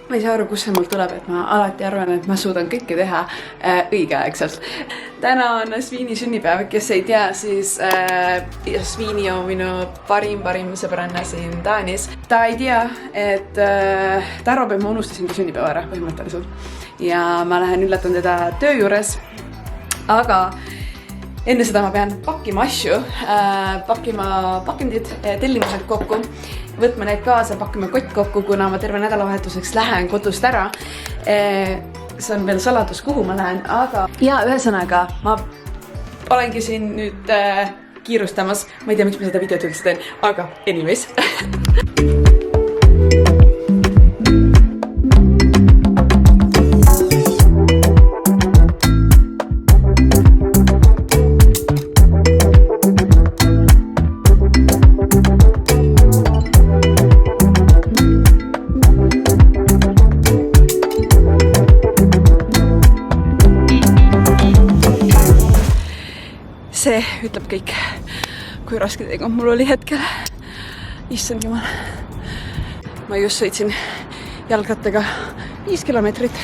Ma ei saa aru, kus see mul tuleb, et ma alati arvan, et ma suudan kõike teha õigeaegselt. Täna on Sviini sünnipäev, kes ei tea, siis Sviini on minu parim sõbranna siin Taanis. Ta ei tea, et ta arvab, et ma unustasin sünnipäeva ära põhimõtteliselt. Ja ma lähen üllatan teda töö juures, aga enne seda ma pean pakkima asju, pakkima pakendid, tellimused kokku, võtma need kaasa, pakkima kott kokku, kuna ma terve nädalavahetuseks lähen kodust ära. See on veel saladus, kuhu ma lähen, aga ja ühesõnaga ma olengi siin nüüd kiirustamas. Ma ei tea, miks ma seda videot üldse teen, aga anyways. See ütleb kõik, kui raske teega mul oli hetkel. Issand jumal. Ma just sõitsin jalgrattaga 5 kilomeetrit.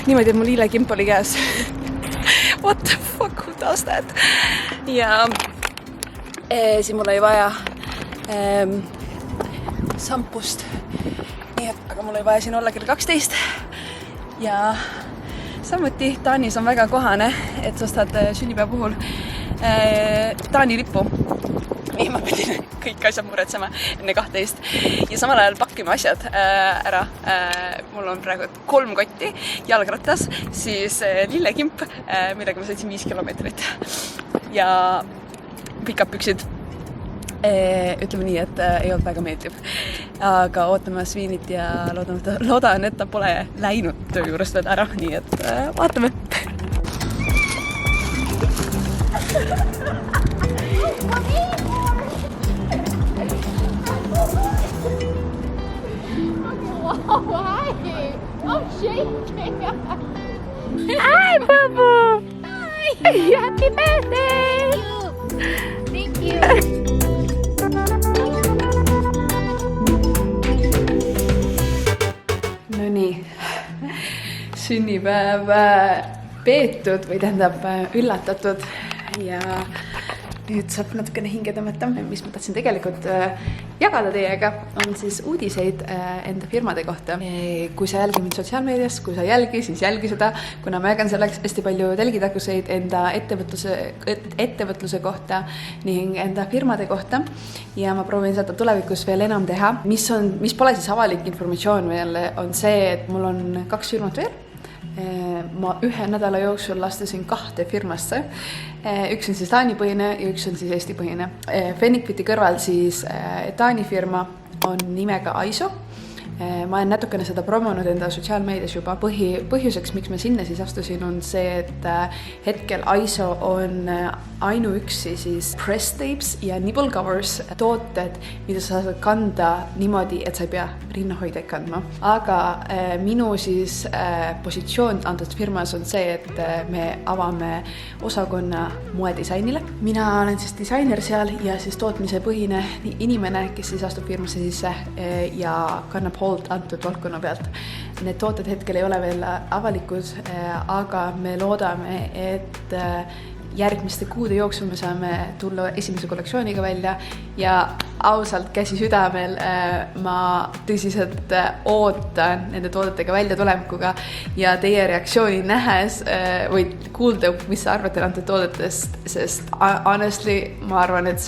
Niimoodi, et mul hiilekimp oli käes. What the fuck, who does that? Ja siin mul oli vaja sampust. Nii, aga mul oli vaja siin olla kell 12. Ja samuti Taanis on väga kohane, et sa ostad sünnipäeva puhul Taani lippu. Nii ma pidin kõik asjad muretsema enne 12 ja samal ajal pakkima asjad ära. Mul on praegu 3 kotti jalgrattas, siis lillekimp, millega ma sõitsin 5 kilomeetrit ja pikad püksid. Ütleme nii, et ei olnud väga meeldiv. Aga ootame Sviinit ja loodan, et ta pole läinud töö juurest veel ära, nii et vaatame. Hi! I'm shaking! Hi, Boo-Boo! Hi! Happy birthday! Thank you! No nii, sünnipäev peetud või tähendab üllatatud ja nüüd saab natukene hinge tõmmata, mis ma tahtsin tegelikult jagada teiega, on siis uudiseid enda firmade kohta. Kui sa jälgi mind sotsiaalmeedias, kui sa jälgi, siis jälgi seda, kuna ma jagan selleks hästi palju telgitakuseid enda ettevõtluse kohta ning enda firmade kohta ja ma proovin seda tulevikus veel enam teha. Mis pole siis avalik informatsioon veel, on see, et mul on 2 firmat veel. Ma 1 nädala jooksul lastasin 2 firmasse. Üks on siis Taani põhine ja üks on siis Eesti põhine. Fennikviti kõrval siis Taani firma on nimega Aiso. Ma olen natukene seda promonud enda sotsiaalmeedias juba. Põhjuseks, miks ma sinna siis astusin, on see, et hetkel Aiso on ainuüksi siis press tapes ja nibble covers tooted, mida sa saad kanda niimoodi, et sa ei pea rinnahoideid kandma. Aga minu siis positsioon antud firmas on see, et me avame osakonna moedisainile. Mina olen siis disainer seal ja siis tootmise põhine inimene, kes siis astub firmasse sisse ja kannab hoolt antud valdkonna pealt. Need tooted hetkel ei ole veel avalikud, aga me loodame, et järgmiste kuude jooksul me saame tulla esimese kollektsiooniga välja ja ausalt käsi südamel ma tõsiselt ootan nende toodetega välja tulemikuga ja teie reaktsiooni nähes või kuulda, mis sa arvate antud toodetest, sest honestly ma arvan, et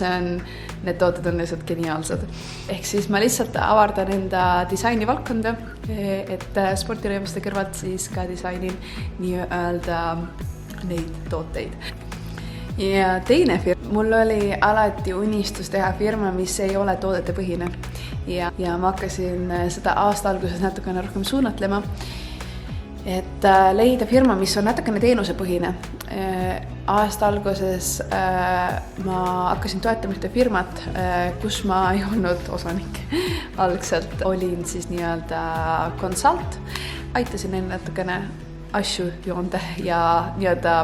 need tooted on lihtsalt geniaalsed. Ehk siis ma lihtsalt avardan enda disaini valdkonda, et spordirõivaste kõrvalt siis ka disainin nii-öelda neid tooteid. Ja teine firma, mul oli alati unistus teha firma, mis ei ole toodete põhine ja ma hakkasin seda aasta alguses natukene rohkem suunatlema, et leida firma, mis on natukene teenusepõhine. Aasta alguses ma hakkasin toetama ühte firmat, kus ma ei olnud osanik. Algselt olin siis nii-öelda consult, aitasin neil natukene asju joonda ja nii-öelda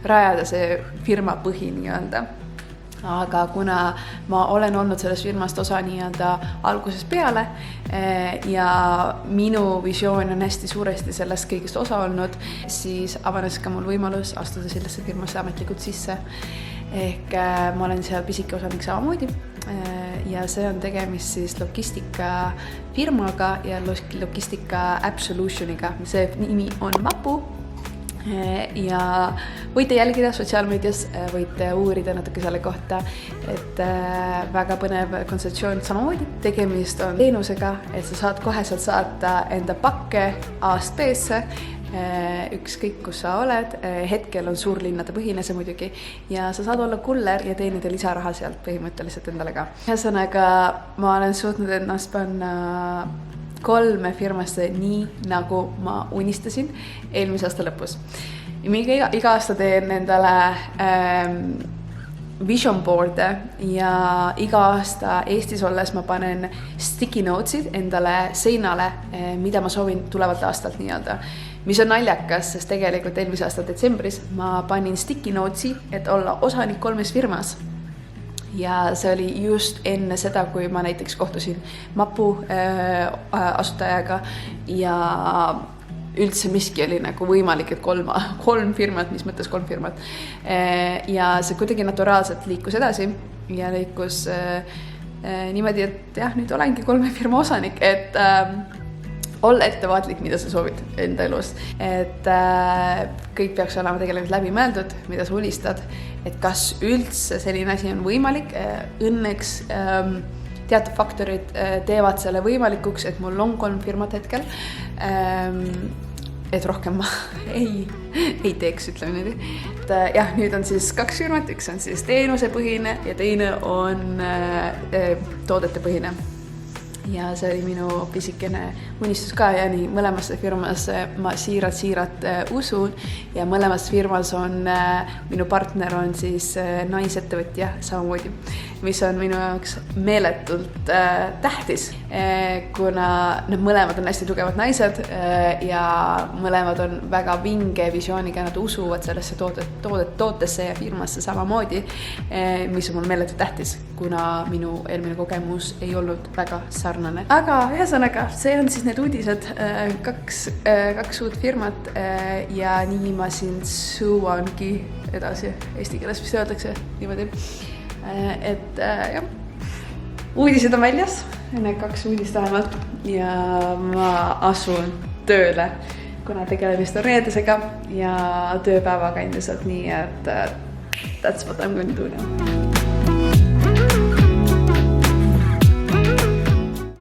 rajada see firma põhi nii-öelda. aga kuna ma olen olnud sellest firmast osa nii-öelda algusest peale ja minu visioon on hästi suuresti sellest kõigist osa olnud, siis avanes ka mul võimalus astuda sellesse firmasse ametlikult sisse. Ehk ma olen seal pisike osanik samamoodi ja see on tegemist siis logistika firmaga ja logistika Absolutioniga. See nimi on Mapu ja võite jälgida sotsiaalmeedias, võite uurida natuke selle kohta, et väga põnev kontseptsioon samamoodi. Tegemist on teenusega, et sa saad koheselt saata enda pakke A-st B-sse, ükskõik kus sa oled, hetkel on suurlinnade põhine see muidugi ja sa saad olla kuller ja teenida lisaraha sealt põhimõtteliselt endale ka. Ühesõnaga, ma olen suutnud ennast panna 3 firmasse nii, nagu ma unistasin eelmise aasta lõpus. Iga aasta teen endale vision board'e ja iga aasta Eestis olles ma panen sticky notes'id endale seinale, mida ma soovin tulevalt aastalt nii-öelda. Mis on naljakas, sest tegelikult eelmise aasta detsembris ma panin sticky notes'i, et olla osanik 3 firmas. Ja see oli just enne seda, kui ma näiteks kohtusin Mapu asutajaga ja üldse miski oli nagu võimalik, et 3 firmat, mis mõttes 3 firmat. Ja see kuidagi naturaalselt liikus edasi ja liikus niimoodi, et jah, nüüd olengi 3 firma osanik, et olla ettevaatlik, mida sa soovid enda elus. Et kõik peaks olema tegelikult läbi mõeldud, mida sa unistad, et kas üldse selline asi on võimalik. Õnneks teatud faktorid teevad selle võimalikuks, et mul on 3 firmat hetkel. Et rohkem ma ei teeks, ütleme niimoodi. Jah, nüüd on siis 2 firmat, üks on siis teenusepõhine ja teine on toodetepõhine. Ja see oli minu pisikene unistus ka ja nii mõlemasse firmasse ma siiralt usun ja mõlemas firmas on minu partner on siis naisettevõtja samamoodi, mis on minu jaoks meeletult tähtis, kuna nad mõlemad on hästi tugevad naised ja mõlemad on väga vinge visiooniga, nad usuvad sellesse tootesse ja firmasse samamoodi, mis on mul meeletult tähtis, kuna minu eelmine kogemus ei olnud väga sarnane. Aga ühesõnaga, see on siis need uudised, 2 uut firmat ja nii ma siin suuangi edasi, eesti keeles vist öeldakse niimoodi. Et jah, uudised on väljas, need 2 uudist vähemalt ja ma asun tööle, kuna tegelemist on reedesega ja tööpäevaga endiselt nii, et that's what I'm going to do now.